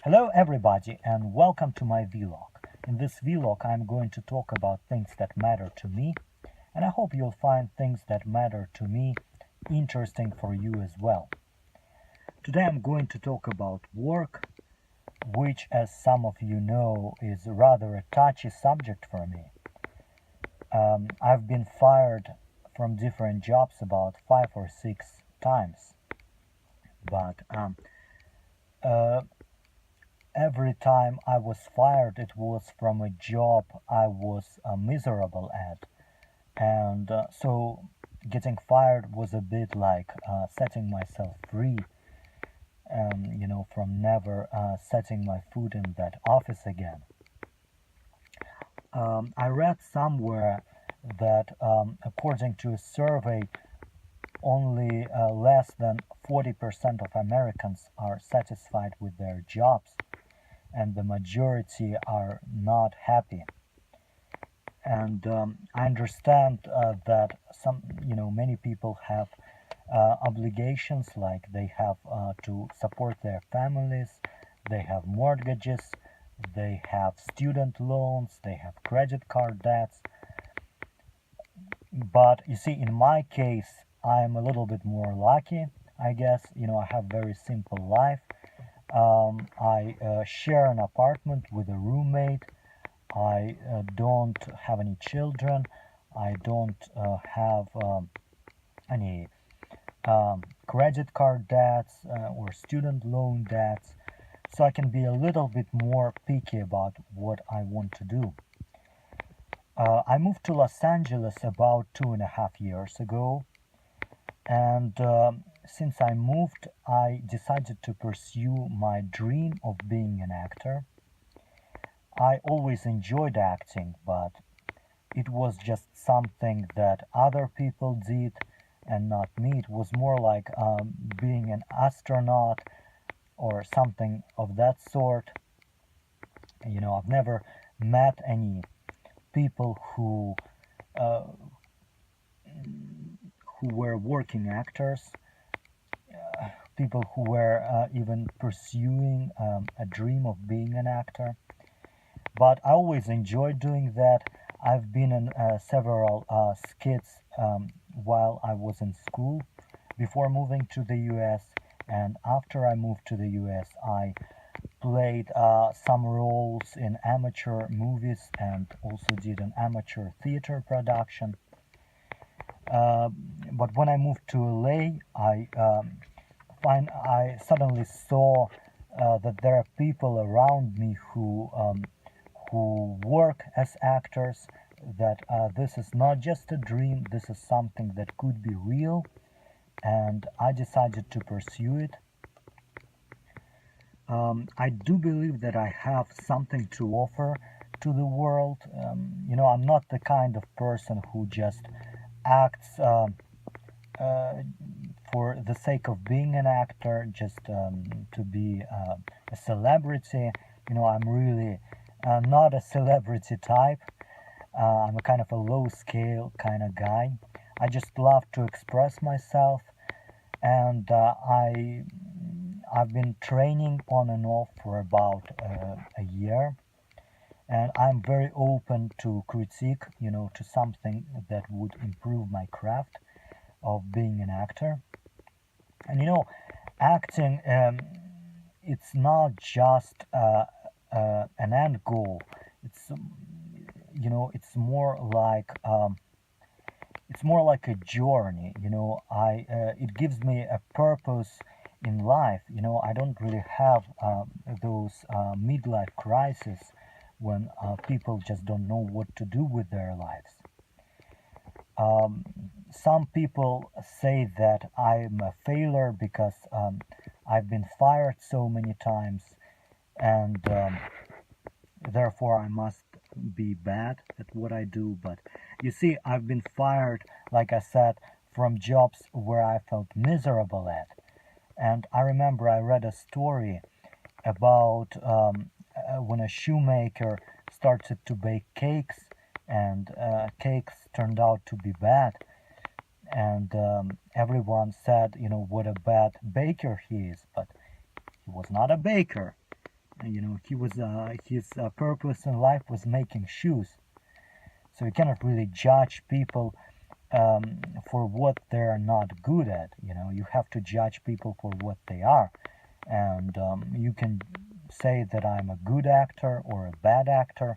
Hello everybody and welcome to my vlog. In this vlog I'm going to talk about things that matter to me, and I hope you'll find things that matter to me interesting for you as well. Today I'm going to talk about work, which, as some of you know, is rather a touchy subject for me. I've been fired from different jobs about 5 or 6 times, but uh, every time I was fired, it was from a job I was miserable at. And so getting fired was a bit like setting myself free, from never setting my foot in that office again. I read somewhere that according to a survey, only less than 40% of Americans are satisfied with their jobs, and the majority are not happy. And I understand that many people have obligations, like they have to support their families, they have mortgages, they have student loans, they have credit card debts. But you see, in my case, I'm a little bit more lucky, I guess. I have very simple life. I share an apartment with a roommate. I don't have any children. I don't have any credit card debts or student loan debts. So I can be a little bit more picky about what I want to do. I moved to Los Angeles about 2.5 years ago, and since I moved, I decided to pursue my dream of being an actor. I always enjoyed acting, but it was just something that other people did and not me. It was more like being an astronaut or something of that sort. I've never met any people uh, who were working actors, people who were even pursuing a dream of being an actor. But I always enjoyed doing that. I've been in several skits while I was in school before moving to the US, and after I moved to the US, I played some roles in amateur movies and also did an amateur theater production. But when I moved to LA, I suddenly saw that there are people around me who work as actors, that this is not just a dream, this is something that could be real, and I decided to pursue it. I do believe that I have something to offer to the world. I'm not the kind of person who just acts for the sake of being an actor, just to be a celebrity. I'm really not a celebrity type. I'm a kind of a low scale kind of guy. I just love to express myself, and I've been training on and off for about a year, and I'm very open to critique, to something that would improve my craft of being an actor. And acting, it's not just an end goal. It's it's more like a journey. It gives me a purpose in life. I don't really have those midlife crises when people just don't know what to do with their lives. Some people say that I'm a failure because I've been fired so many times, and therefore I must be bad at what I do. But you see, I've been fired, like I said, from jobs where I felt miserable at. And I remember I read a story about when a shoemaker started to bake cakes, and cakes turned out to be bad. And everyone said, what a bad baker he is. But he was not a baker. his purpose in life was making shoes. So you cannot really judge people for what they're not good at. You have to judge people for what they are, and you can say that I'm a good actor or a bad actor,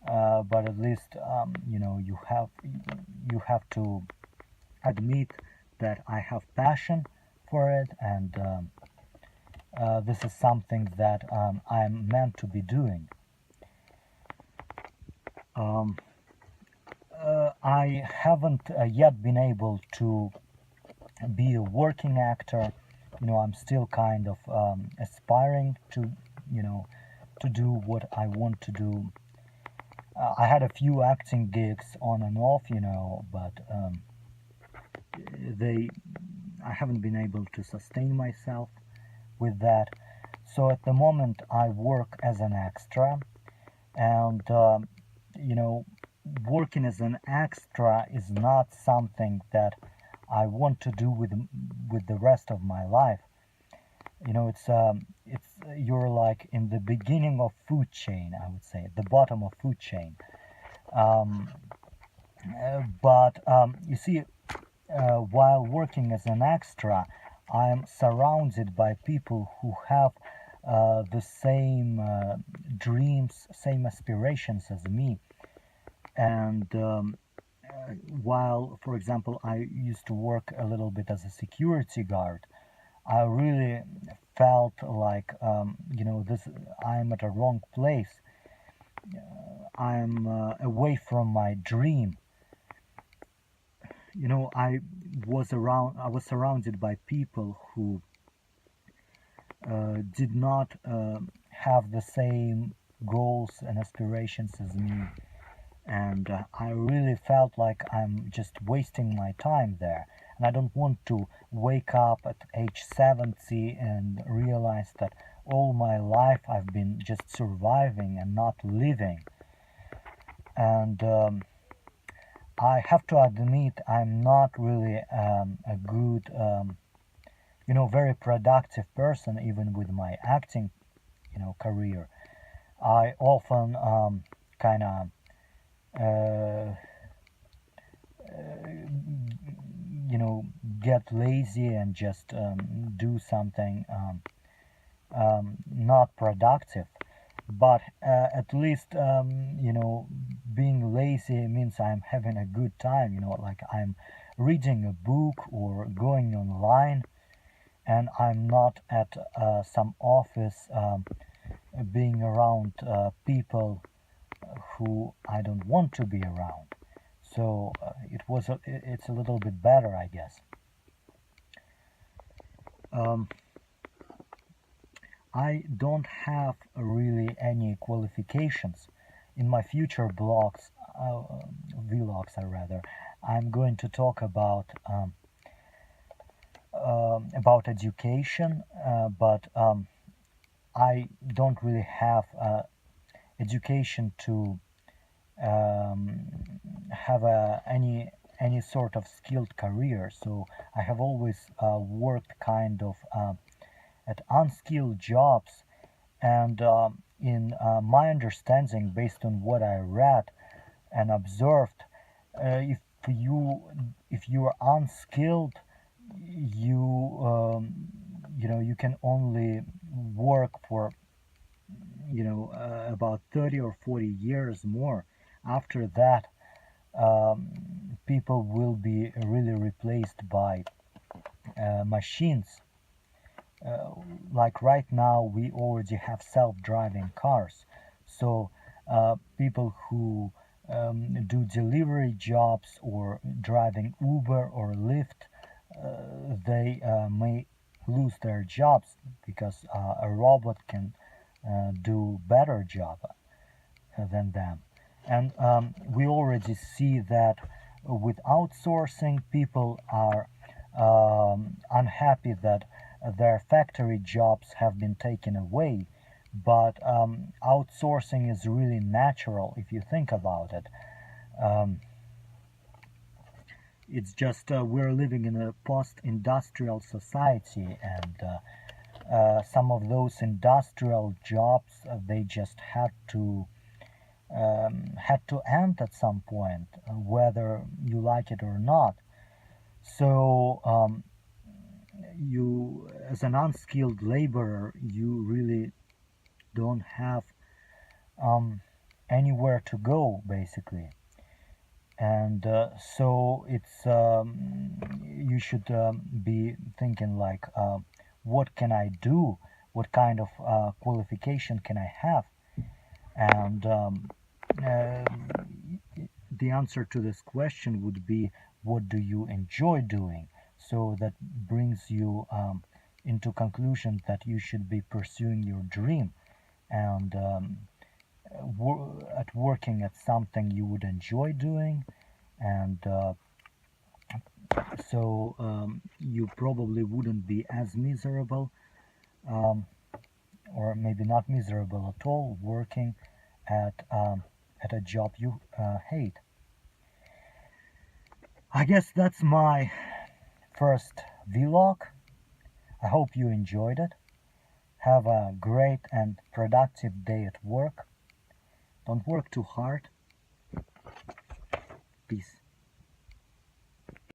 but at least you have to admit that I have passion for it, and this is something that I'm meant to be doing. Um, I haven't yet been able to be a working actor. I'm still kind of aspiring to, you know, to do what I want to do. I had a few acting gigs on and off, but they I haven't been able to sustain myself with that. So at the moment, I work as an extra, and you know, working as an extra is not something that I want to do with the rest of my life. It's you're like in the beginning of food chain, I would say, at the bottom of food chain. Um, but you see, while working as an extra, I am surrounded by people who have the same dreams, same aspirations as me. And while, for example, I used to work a little bit as a security guard, I really felt like, this I'm at a wrong place. I'm away from my dream. I was surrounded by people who did not have the same goals and aspirations as me, and I really felt like I'm just wasting my time there. And I don't want to wake up at age 70 and realize that all my life I've been just surviving and not living. And I have to admit I'm not really a good, very productive person, even with my acting, career. I often kind of uh, get lazy and just do something not productive. But at least, being lazy means I'm having a good time, like I'm reading a book or going online, and I'm not at some office being around people who I don't want to be around. So it's a little bit better, I guess. Um, I don't have really any qualifications. In my future vlogs, I'm going to talk about education, but I don't really have education to um, have any sort of skilled career. So I have always worked kind of at unskilled jobs, and in my understanding, based on what I read and observed, if you if you are unskilled, you can only work for about 30 or 40 years more. After that, people will be really replaced by machines. uh, like right now we already have self-driving cars, so people who do delivery jobs or driving Uber or Lyft, they may lose their jobs because a robot can do better job than them. And we already see that with outsourcing, people are unhappy that their factory jobs have been taken away. But outsourcing is really natural if you think about it. Um, it's just we're living in a post-industrial society, and some of those industrial jobs, they just had to end at some point, whether you like it or not. So you, as an unskilled laborer, you really don't have um, anywhere to go, basically. And so you should be thinking like, what can I do? What kind of qualification can I have? And uh, the answer to this question would be, what do you enjoy doing? So that brings you into conclusion that you should be pursuing your dream, and at working at something you would enjoy doing. And so you probably wouldn't be as miserable, um, or maybe not miserable at all, working at a job you hate. I guess that's my first vlog. I hope you enjoyed it. Have a great and productive day at work. Don't work too hard. Peace.